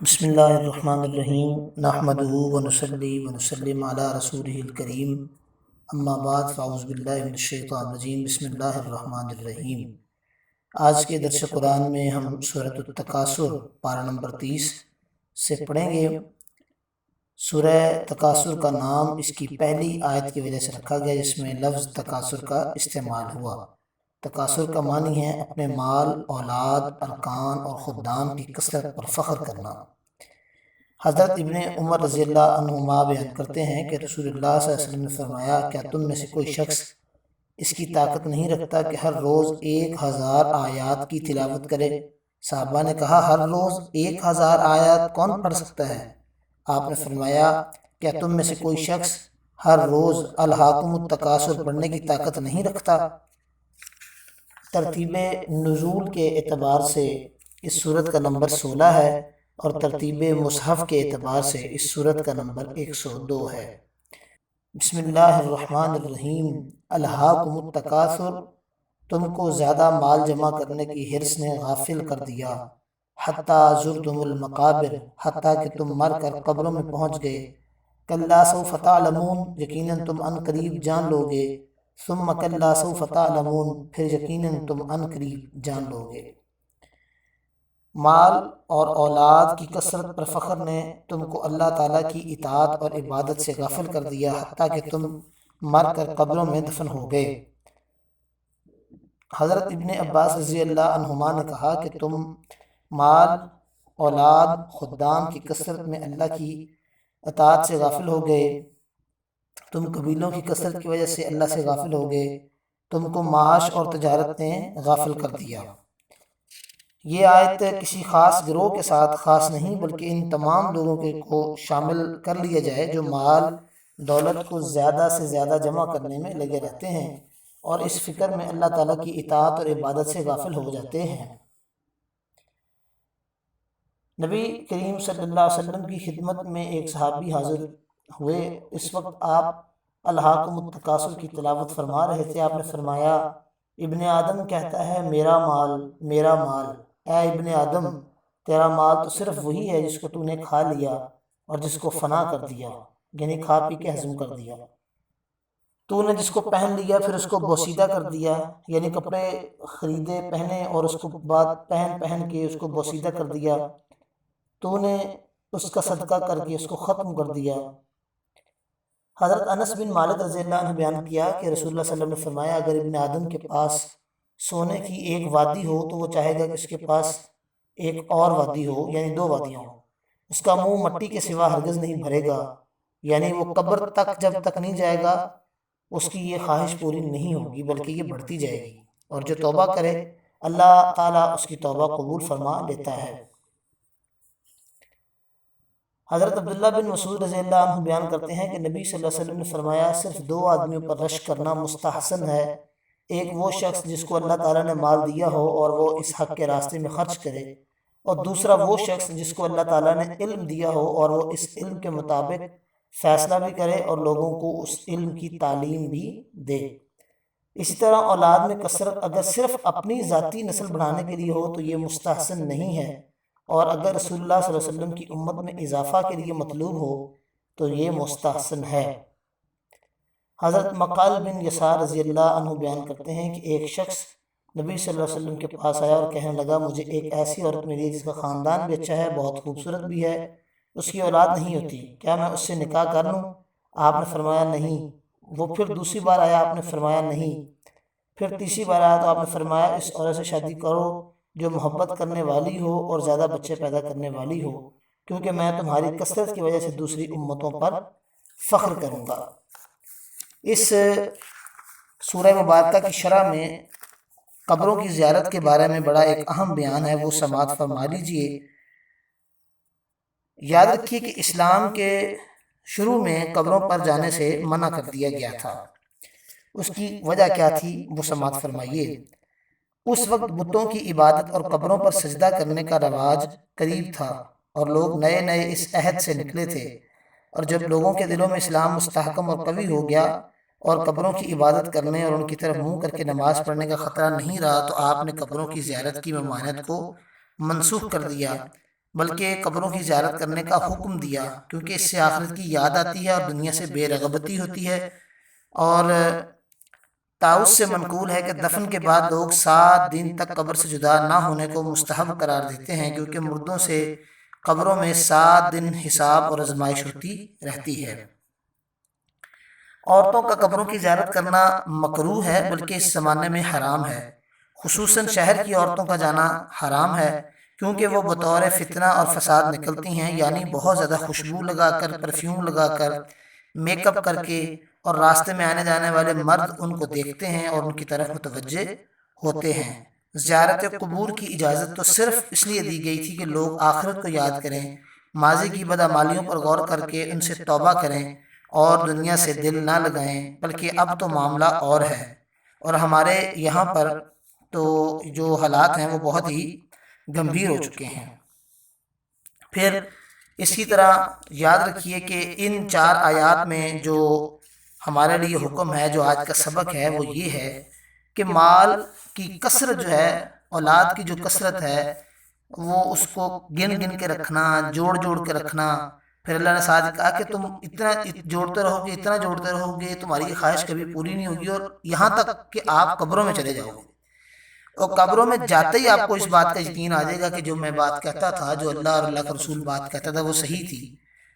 بسم اللہ الرحمن الرحیم نحمدہ ونصلی ونسلم علی رسولہ الکریم اما بعد فاعوذ باللہ من الشیطان الرجیم بسم اللہ الرحمن الرحیم۔ آج کے درس قرآن میں ہم سورۃ التکاثر پارہ نمبر 30 سے پڑھیں گے۔ سورہ تکاثر کا نام اس کی پہلی آیت کی وجہ سے رکھا گیا جس میں لفظ تکاثر کا استعمال ہوا۔ تکاثر کا معنی ہے اپنے مال، اولاد، ارکان اور خدام کی کثرت پر فخر کرنا۔ حضرت ابن عمر رضی اللہ عنہما بیان کرتے ہیں کہ رسول اللہ صلی اللہ علیہ وسلم نے فرمایا، کیا تم میں سے کوئی شخص اس کی طاقت نہیں رکھتا کہ ہر روز 1000 آیات کی تلاوت کرے؟ صحابہ نے کہا، ہر روز 1000 آیات کون پڑھ سکتا ہے؟ آپ نے فرمایا، کیا تم میں سے کوئی شخص ہر روز الہاکم التکاثر پڑھنے کی طاقت نہیں رکھتا؟ ترتیب نزول کے اعتبار سے اس سورت کا نمبر 16 ہے اور ترتیب مصحف کے اعتبار سے اس سورت کا نمبر 102 ہے۔ بسم اللہ الرحمن الرحیم۔ الہاکم التکاثر، تم کو زیادہ مال جمع کرنے کی حرص نے غافل کر دیا۔ حتیٰ زرتم المقابر، حتیٰ کہ تم مر کر قبروں میں پہنچ گئے۔ کلا سوف تعلمون، یقیناً تم ان قریب جان لو گے۔ ثم کلا سوف تعلمون، پھر یقیناً تم ان قریب جان لو گے۔ مال اور اولاد کی کثرت پر فخر نے تم کو اللہ تعالیٰ کی اطاعت اور عبادت سے غافل کر دیا، حتیٰ کہ تم مر کر قبروں میں دفن ہو گئے۔ حضرت ابن عباس رضی اللہ عنہما نے کہا کہ تم مال، اولاد، خدام کی کثرت میں اللہ کی اطاعت سے غافل ہو گئے، تم قبیلوں کی کثرت کی وجہ سے اللہ سے غافل ہو گئے، تم کو معاش اور تجارت نے غافل کر دیا۔ یہ آیت کسی خاص گروہ کے ساتھ خاص نہیں بلکہ ان تمام لوگوں کو شامل کر لیا جائے جو مال دولت کو زیادہ سے زیادہ جمع کرنے میں لگے رہتے ہیں اور اس فکر میں اللہ تعالیٰ کی اطاعت اور عبادت سے غافل ہو جاتے ہیں۔ نبی کریم صلی اللہ علیہ وسلم کی خدمت میں ایک صحابی حاضر ہوئے۔ اس وقت آپ الہاکم التکاثر کی تلاوت فرما رہے تھے۔ آپ نے فرمایا، ابن آدم کہتا ہے میرا مال، میرا مال۔ اے ابن آدم، تیرا مال تو صرف وہی ہے جس کو تو نے کھا لیا اور جس کو فنا کر دیا، یعنی کھا پی کے ہضم کر دیا۔ تو نے جس کو پہن لیا پھر اس کو بوسیدہ کر دیا، یعنی کپڑے خریدے پہنے اور اس کو بعد پہن کے اس کو بوسیدہ کر دیا۔ تو نے اس کا صدقہ کر کے اس کو ختم کر دیا۔ حضرت انس بن مالک رضی اللہ عنہ بیان کیا کہ رسول اللہ صلی اللہ علیہ وسلم نے فرمایا، اگر ابن آدم کے پاس سونے کی ایک وادی ہو تو وہ چاہے گا کہ اس کے پاس ایک اور وادی ہو، یعنی 2 وادیاں ہوں۔ اس کا منہ مٹی کے سوا ہرگز نہیں بھرے گا، یعنی وہ قبر تک جب تک نہیں جائے گا اس کی یہ خواہش پوری نہیں ہوگی بلکہ یہ بڑھتی جائے گی، اور جو توبہ کرے اللہ تعالیٰ اس کی توبہ قبول فرما لیتا ہے۔ حضرت عبداللہ بن مسعود رضی اللہ عنہ بیان کرتے ہیں کہ نبی صلی اللہ علیہ وسلم نے فرمایا، صرف 2 آدمیوں پر رشک کرنا مستحسن ہے، ایک وہ شخص جس کو اللہ تعالیٰ نے مال دیا ہو اور وہ اس حق کے راستے میں خرچ کرے، اور دوسرا وہ شخص جس کو اللہ تعالیٰ نے علم دیا ہو اور وہ اس علم کے مطابق فیصلہ بھی کرے اور لوگوں کو اس علم کی تعلیم بھی دے۔ اسی طرح اولاد میں کثرت اگر صرف اپنی ذاتی نسل بڑھانے کے لیے ہو تو یہ مستحسن نہیں ہے، اور اگر رسول اللہ صلی اللہ علیہ وسلم کی امت میں اضافہ کے لیے مطلوب ہو تو یہ مستحسن ہے۔ حضرت مقال بن یسار رضی اللہ عنہ بیان کرتے ہیں کہ ایک شخص نبی صلی اللہ علیہ وسلم کے پاس آیا اور کہنے لگا، مجھے ایک ایسی عورت ملی جس کا خاندان بھی اچھا ہے، بہت خوبصورت بھی ہے، اس کی اولاد نہیں ہوتی، کیا میں اس سے نکاح کر لوں؟ آپ نے فرمایا نہیں۔ وہ پھر دوسری بار آیا، آپ نے فرمایا نہیں۔ پھر تیسری بار آیا تو آپ نے فرمایا، اس عورت سے شادی کرو جو محبت کرنے والی ہو اور زیادہ بچے پیدا کرنے والی ہو، کیونکہ میں تمہاری کثرت کی وجہ سے دوسری امتوں پر فخر کروں گا۔ اس سورہ مبارکہ کی شرح میں قبروں کی زیارت کے بارے میں بڑا ایک اہم بیان ہے، وہ سماعت فرما لیجئے۔ یاد رکھیے کہ اسلام کے شروع میں قبروں پر جانے سے منع کر دیا گیا تھا۔ اس کی وجہ کیا تھی وہ سماعت فرمائیے۔ اس وقت بتوں کی عبادت اور قبروں پر سجدہ کرنے کا رواج قریب تھا اور لوگ نئے نئے اس عہد سے نکلے تھے، اور جب لوگوں کے دلوں میں اسلام مستحکم اور قوی ہو گیا اور قبروں کی عبادت کرنے اور ان کی طرف منہ کر کے نماز پڑھنے کا خطرہ نہیں رہا تو آپ نے قبروں کی زیارت کی ممانعت کو منسوخ کر دیا۔ بلکہ قبروں کی زیارت کرنے کا حکم دیا، کیونکہ اس سے آخرت کی یاد آتی ہے اور دنیا سے بے رغبتی ہوتی ہے۔ اور طاؤس سے منقول ہے کہ دفن کے بعد لوگ 7 دن تک قبر سے جدا نہ ہونے کو مستحب قرار دیتے ہیں، کیونکہ مردوں سے قبروں میں 7 دن حساب اور آزمائش ہوتی رہتی ہے۔ عورتوں کا قبروں کی زیارت کرنا مکروہ ہے، بلکہ اس زمانے میں حرام ہے۔ خصوصاً شہر کی عورتوں کا جانا حرام ہے، کیونکہ وہ بطور فتنہ اور فساد نکلتی ہیں، یعنی بہت زیادہ خوشبو لگا کر، پرفیوم لگا کر، میک اپ کر کے، اور راستے میں آنے جانے والے مرد ان کو دیکھتے ہیں اور ان کی طرف متوجہ ہوتے ہیں۔ زیارت قبور کی اجازت تو صرف اس لیے دی گئی تھی کہ لوگ آخرت کو یاد کریں، ماضی کی بدعمالیوں پر غور کر کے ان سے توبہ کریں اور دنیا سے دل نہ لگائیں، بلکہ اب تو معاملہ اور ہے، اور ہمارے یہاں پر تو جو حالات ہیں وہ بہت ہی گمبھیر ہو چکے ہیں۔ پھر اسی طرح یاد رکھیے کہ ان 4 آیات میں جو ہمارے لیے حکم ہے، جو آج کا سبق ہے، وہ یہ ہے کہ مال کی کثرت جو ہے، اولاد کی جو کثرت ہے، وہ اس کو گن گن کے رکھنا، جوڑ جوڑ کے رکھنا۔ پھر اللہ نے ساتھ کہا کہ تم اتنا جوڑتے رہو گے، اتنا جوڑتے رہو گے، تمہاری یہ خواہش کبھی پوری نہیں ہوگی، اور یہاں تک کہ آپ قبروں میں چلے جاؤ گے، اور قبروں میں جاتے ہی آپ کو اس بات کا یقین آ جائے گا کہ جو میں بات کہتا تھا، جو اللہ اور اللہ کا رسول بات کہتا تھا، وہ صحیح تھی۔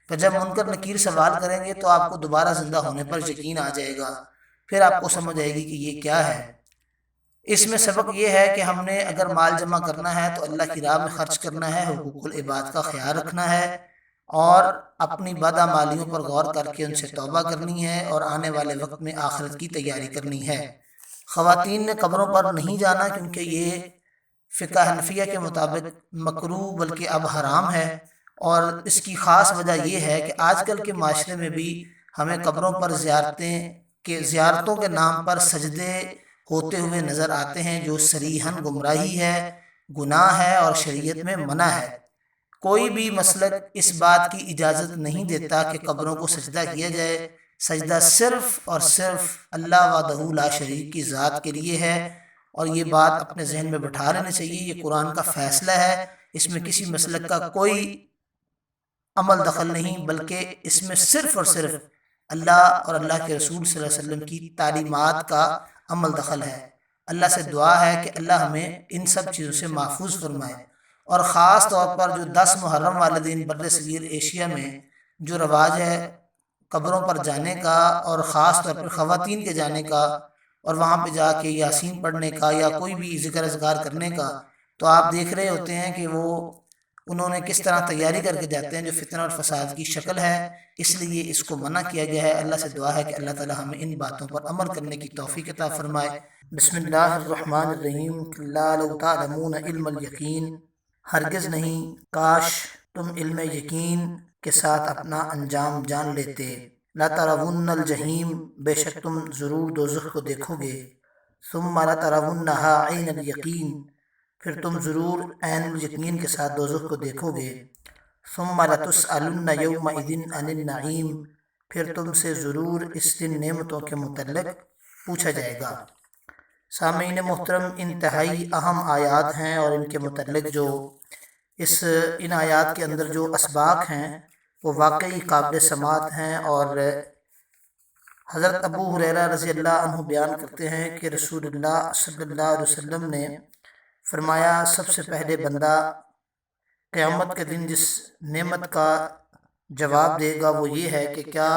کہ جب منکر نکیر سوال کریں گے تو آپ کو دوبارہ زندہ ہونے پر یقین آ جائے گا، پھر آپ کو سمجھ آئے گی کہ یہ کیا ہے۔ اس میں سبق یہ ہے کہ ہم نے اگر مال جمع کرنا ہے تو اللہ کی راہ میں خرچ کرنا ہے، حقوق العباد کا خیال رکھنا ہے، اور اپنی بدعمالیوں پر غور کر کے ان سے توبہ کرنی ہے، اور آنے والے وقت میں آخرت کی تیاری کرنی ہے۔ خواتین نے قبروں پر نہیں جانا، کیونکہ یہ فقہ حنفیہ کے مطابق مکروہ بلکہ اب حرام ہے، اور اس کی خاص وجہ یہ ہے کہ آج کل کے معاشرے میں بھی ہمیں قبروں پر زیارتوں کے نام پر سجدے ہوتے ہوئے نظر آتے ہیں، جو صریحاً گمراہی ہے، گناہ ہے، اور شریعت میں منع ہے۔ کوئی بھی مسلک اس بات کی اجازت نہیں دیتا کہ قبروں کو سجدہ کیا جائے۔ سجدہ صرف اور صرف اللہ وحدہ لا شریک کی ذات کے لیے ہے، اور یہ بات اپنے ذہن میں بٹھا لینا چاہیے۔ یہ قرآن کا فیصلہ ہے، اس میں کسی مسلک کا کوئی عمل دخل نہیں، بلکہ اس میں صرف اور صرف اللہ اور اللہ کے رسول صلی اللہ علیہ وسلم کی تعلیمات کا عمل دخل ہے۔ اللہ سے دعا ہے کہ اللہ ہمیں ان سب چیزوں سے محفوظ فرمائے، اور خاص طور پر جو 10 محرم والے دن بر صغیر ایشیا میں جو رواج ہے قبروں پر جانے کا، اور خاص طور پر خواتین کے جانے کا، اور وہاں پہ جا کے یاسین پڑھنے کا یا کوئی بھی ذکر اذکار کرنے کا، تو آپ دیکھ رہے ہوتے ہیں کہ انہوں نے کس طرح تیاری کر کے جاتے ہیں، جو فتنہ اور فساد کی شکل ہے۔ اس لیے اس کو منع کیا گیا ہے۔ اللہ سے دعا ہے کہ اللہ تعالی ہمیں ان باتوں پر عمل کرنے کی توفیق عطا فرمائے۔ بسم اللہ الرحمن الرحیم۔ کلا لو تعلمون علم الیقین، ہرگز نہیں، کاش تم علم یقین کے ساتھ اپنا انجام جان لیتے۔ لَتَرَوُنَّ الْجَحِيمَ، بے شک تم ضرور دوزخ کو دیکھو گے۔ ثُمَّ لَتَرَوُنَّهَا عَيْنَ الْيَقِينِ، پھر تم ضرور عین الیقین کے ساتھ دوزخ کو دیکھو گے۔ ثُمَّ لَتُسْأَلُنَّ يَوْمَئِذٍ عَنِ النَّعِيمِ، پھر تم سے ضرور اس دن نعمتوں کے متعلق پوچھا جائے گا۔ سامعین محترم، انتہائی اہم آیات ہیں، اور ان کے متعلق جو ان آیات کے اندر جو اسباق ہیں وہ واقعی قابل سماعت ہیں۔ اور حضرت ابو ہریرہ رضی اللہ عنہ بیان کرتے ہیں کہ رسول اللہ صلی اللہ علیہ وسلم نے فرمایا، سب سے پہلے بندہ قیامت کے دن جس نعمت کا جواب دے گا وہ یہ ہے کہ کیا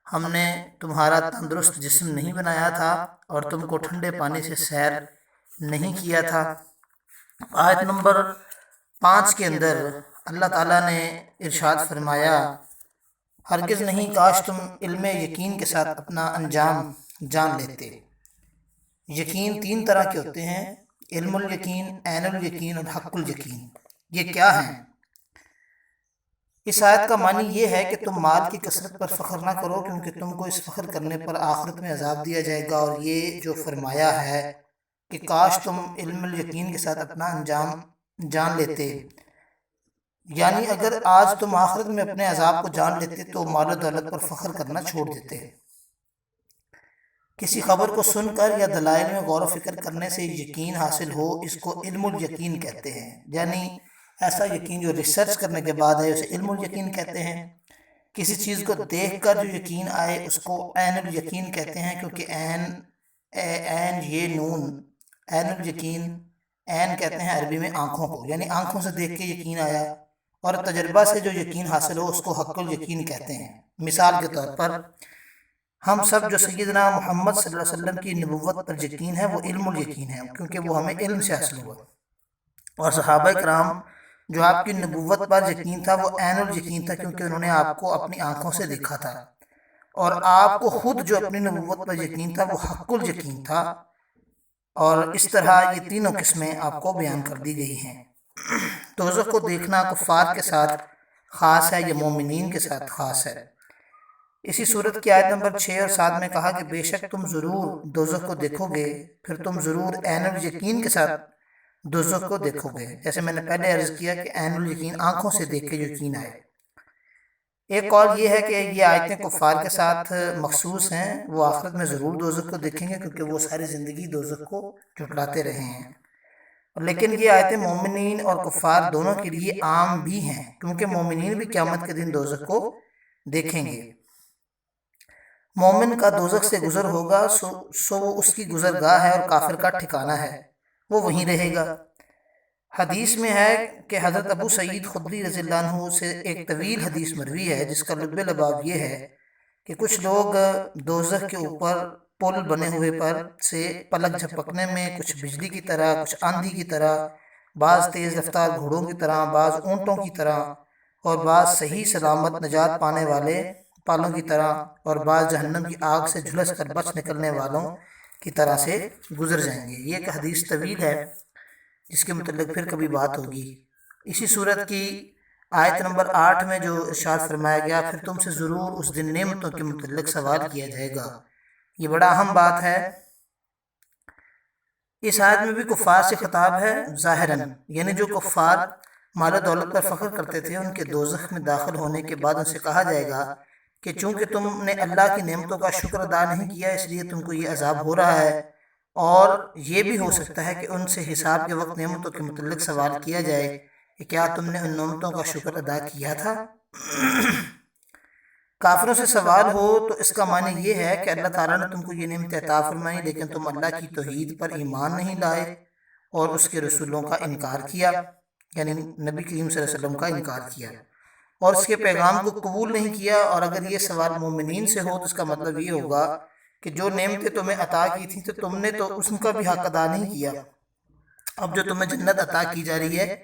ہم نے تمہارا تندرست جسم نہیں بنایا تھا اور تم کو ٹھنڈے پانی سے سیر نہیں کیا تھا۔ آیت نمبر 5 کے اندر اللہ تعالیٰ نے ارشاد فرمایا، ہرگز نہیں، کاش تم علم یقین کے ساتھ اپنا انجام جان لیتے۔ یقین 3 طرح کے ہوتے ہیں، علم الیقین، عین الیقین اور حق الیقین۔ یہ کیا ہیں؟ اس آیت کا معنی یہ ہے کہ تم مال کی کثرت پر فخر نہ کرو، کیونکہ تم کو اس فخر کرنے پر آخرت میں عذاب دیا جائے گا۔ اور یہ جو فرمایا ہے کہ کاش تم علم الیقین کے ساتھ اپنا انجام جان لیتے، یعنی اگر آج تم آخرت میں اپنے عذاب کو جان لیتے تو مال و دولت پر فخر کرنا چھوڑ دیتے۔ کسی خبر کو سن کر یا دلائل میں غور و فکر کرنے سے یقین حاصل ہو، اس کو علم الیقین کہتے ہیں۔ یعنی ایسا یقین جو ریسرچ کرنے کے بعد ہے اسے علم الیقین کہتے ہیں۔ کسی چیز کو دیکھ کر جو یقین آئے اس کو عین الیقین کہتے ہیں، کیونکہ عین یہ نون عین الیقین، عین کہتے ہیں عربی میں آنکھوں کو، یعنی آنکھوں سے دیکھ کے یقین آیا، اور تجربہ سے جو یقین حاصل ہو اس کو حق الیقین کہتے ہیں۔ مثال کے طور پر ہم سب جو سیدنا محمد صلی اللہ علیہ وسلم کی نبوت پر یقین ہے وہ علم الیقین ہے، کیونکہ وہ ہمیں علم سے حاصل ہوا، اور صحابہ کرام جو آپ کی نبوت پر یقین تھا وہ عین الیقین تھا، کیونکہ انہوں نے آپ کو اپنی آنکھوں سے دیکھا تھا، اور آپ کو خود جو اپنی نبوت پر یقین تھا وہ حق الیقین تھا۔ اور اس طرح یہ تینوں قسمیں آپ کو بیان کر دی گئی ہیں۔ دوزخ کو دیکھنا کفار کے ساتھ خاص ہے یا مومنین کے ساتھ خاص ہے؟ اسی صورت کی آیت نمبر 6 اور 7 میں کہا کہ بے شک تم ضرور دوزخ کو دیکھو گے، پھر تم ضرور عین الیقین کے ساتھ دوزخ کو دیکھو گے، جیسے میں نے پہلے عرض کیا کہ عین الیقین آنکھوں سے دیکھ کے یقین آئے۔ ایک قول یہ ہے کہ یہ آیتیں کفار کے ساتھ مخصوص ہیں، وہ آخرت میں ضرور دوزخ کو دیکھیں گے کیونکہ وہ ساری زندگی دوزخ کو جھٹلاتے رہے ہیں، لیکن یہ آیتیں مومنین اور کفار دونوں کے لیے عام بھی ہیں، کیونکہ مومنین بھی قیامت کے دن دوزخ کو دیکھیں گے۔ مومن کا دوزخ سے گزر ہوگا سو وہ اس کی گزرگاہ ہے، اور کافر کا ٹھکانہ ہے، وہ وہیں رہے گا۔ حدیث میں ہے کہ حضرت ابو سعید خدری رضی اللہ عنہ سے ایک طویل حدیث مروی ہے جس کا لب لباب یہ ہے کہ کچھ لوگ دوزخ کے اوپر پل بنے ہوئے پر سے پلک جھپکنے میں کچھ بجلی کی طرح، کچھ آندھی کی طرح، بعض تیز رفتار گھوڑوں کی طرح، بعض اونٹوں کی طرح، اور بعض صحیح سلامت نجات پانے والے پالوں کی طرح، اور بعض جہنم کی آگ سے جھلس کر بچ نکلنے والوں کی طرح سے گزر جائیں گے۔ یہ ایک حدیث طویل ہے جس کے متعلق پھر کبھی بات ہوگی۔ اسی صورت کی آیت نمبر 8 میں جو ارشاد فرمایا گیا پھر تم سے ضرور اس دن نعمتوں کے متعلق سوال کیا جائے گا، یہ بڑا اہم بات ہے۔ اس آیت میں بھی کفار سے خطاب ہے ظاہراً، یعنی جو کفار مال و دولت پر فخر کرتے تھے ان کے دوزخ میں داخل ہونے کے بعد ان سے کہا جائے گا کہ چونکہ تم نے اللہ کی نعمتوں کا شکر ادا نہیں کیا اس لیے تم کو یہ عذاب ہو رہا ہے، اور یہ بھی ہو سکتا ہے کہ ان سے حساب کے وقت نعمتوں کے متعلق سوال کیا جائے کہ کیا تم نے ان نعمتوں کا شکر ادا کیا تھا۔ کافروں سے سوال ہو تو اس کا معنی یہ ہے کہ اللہ تعالیٰ نے تم کو یہ نعمت عطا فرمائی لیکن تم اللہ کی توحید پر ایمان نہیں لائے اور اس کے رسولوں کا انکار کیا، یعنی نبی کریم صلی اللہ علیہ وسلم کا انکار کیا اور اس کے پیغام کو قبول نہیں کیا۔ اور اگر یہ سوال مومنین سے ہو تو اس کا مطلب یہ ہوگا کہ جو نعمتیں تمہیں عطا کی تھیں تو تم نے تو اس کا بھی حق ادا نہیں کیا، اب جو تمہیں جنت عطا کی جا رہی ہے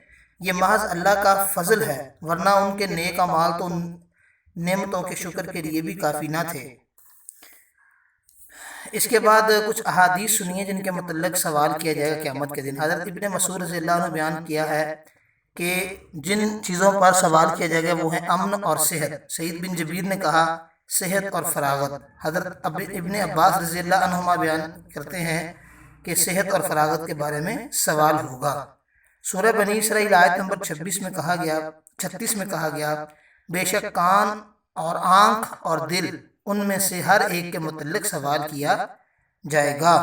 یہ محض اللہ کا فضل ہے، ورنہ ان کے نیک اعمال تو ان نعمتوں کے شکر کے لیے بھی کافی نہ تھے۔ اس کے بعد کچھ احادیث سنیے جن کے متعلق سوال کیا جائے گا قیامت کے دن۔ حضرت ابن مسعود رضی اللہ عنہ بیان کیا ہے کہ جن چیزوں پر سوال کیا جائے گا وہ ہیں امن اور صحت۔ سعید بن جبیر نے کہا صحت اور فراغت۔ حضرت ابن عباس رضی اللہ عنہما بیان کرتے ہیں کہ صحت اور فراغت کے بارے میں سوال ہوگا۔ سورہ بنی اسرائیل آیت نمبر 36 میں کہا گیا بے شک کان اور آنکھ اور دل ان میں سے ہر ایک کے متعلق سوال کیا جائے گا۔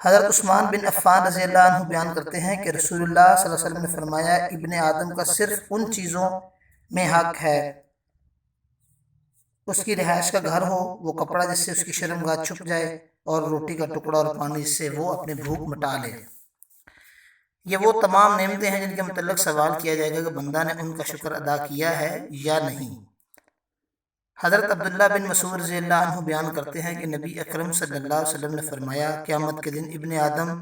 حضرت عثمان بن عفان رضی اللہ عنہ بیان کرتے ہیں کہ رسول اللہ صلی اللہ علیہ وسلم نے فرمایا ابن آدم کا صرف ان چیزوں میں حق ہے، اس کی رہائش کا گھر ہو، وہ کپڑا جس سے اس کی شرمگاہ چھپ جائے، اور روٹی کا ٹکڑا اور پانی جس سے وہ اپنی بھوک مٹا لے۔ یہ وہ تمام نعمتیں ہیں جن کے متعلق سوال کیا جائے گا کہ بندہ نے ان کا شکر ادا کیا ہے یا نہیں۔ حضرت عبداللہ بن مسعود رضی اللہ عنہ بیان کرتے ہیں کہ نبی اکرم صلی اللہ علیہ وسلم نے فرمایا قیامت کے دن ابن آدم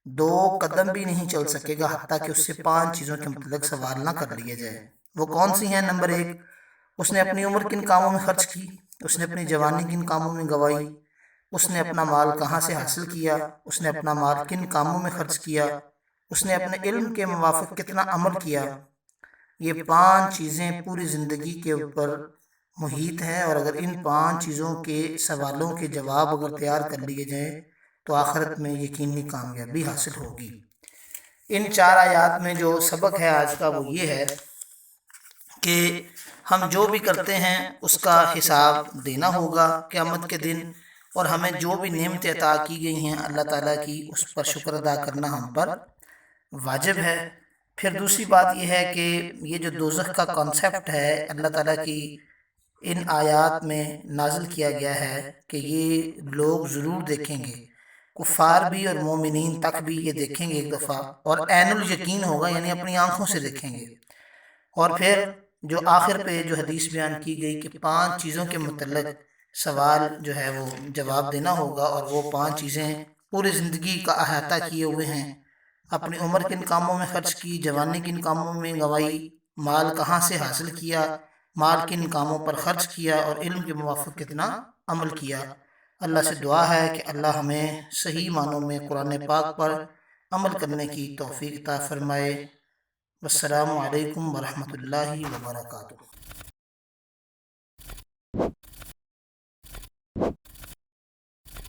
2 قدم بھی نہیں چل سکے گا حتیٰ کہ اس سے 5 چیزوں کے متعلق سوال نہ کر لیا جائے۔ وہ کون سی ہیں؟ نمبر 1، اس نے اپنی عمر کن کاموں میں خرچ کی، اس نے اپنی جوانی کن کاموں میں گوائی، اس نے اپنا مال کہاں سے حاصل کیا، اس نے اپنا مال کن کاموں میں خرچ کیا، اس نے اپنے علم کے موافق کتنا عمل کیا۔ یہ 5 چیزیں پوری زندگی کے اوپر محیط ہیں، اور اگر ان 5 چیزوں کے سوالوں کے جواب اگر تیار کر لیے جائیں تو آخرت میں یقینی کامیابی حاصل ہوگی۔ ان 4 آیات میں جو سبق ہے آج کا وہ یہ ہے کہ ہم جو بھی کرتے ہیں اس کا حساب دینا ہوگا قیامت کے دن، اور ہمیں جو بھی نعمتیں عطا کی گئی ہیں اللہ تعالیٰ کی، اس پر شکر ادا کرنا ہم پر واجب ہے۔ پھر دوسری بات یہ ہے کہ یہ جو دوزخ کا کانسیپٹ ہے اللہ تعالیٰ کی ان آیات میں نازل کیا گیا ہے کہ یہ لوگ ضرور دیکھیں گے، کفار بھی اور مومنین تک بھی یہ دیکھیں گے ایک دفعہ، اور عین الیقین ہوگا، یعنی اپنی آنکھوں سے دیکھیں گے۔ اور پھر جو آخر پہ جو حدیث بیان کی گئی کہ 5 چیزوں کے متعلق سوال جو ہے وہ جواب دینا ہوگا، اور وہ 5 چیزیں پوری زندگی کا احاطہ کیے ہوئے ہیں۔ اپنی عمر کن کاموں میں خرچ کی، جوانی کن کاموں میں گنوائی، مال کہاں سے حاصل کیا، مال کن کاموں پر خرچ کیا، اور علم کے موافق کتنا عمل کیا۔ اللہ سے دعا ہے کہ اللہ ہمیں صحیح معنوں میں قرآن پاک پر عمل کرنے کی توفیق عطا فرمائے۔ والسلام علیکم ورحمۃ اللہ وبرکاتہ۔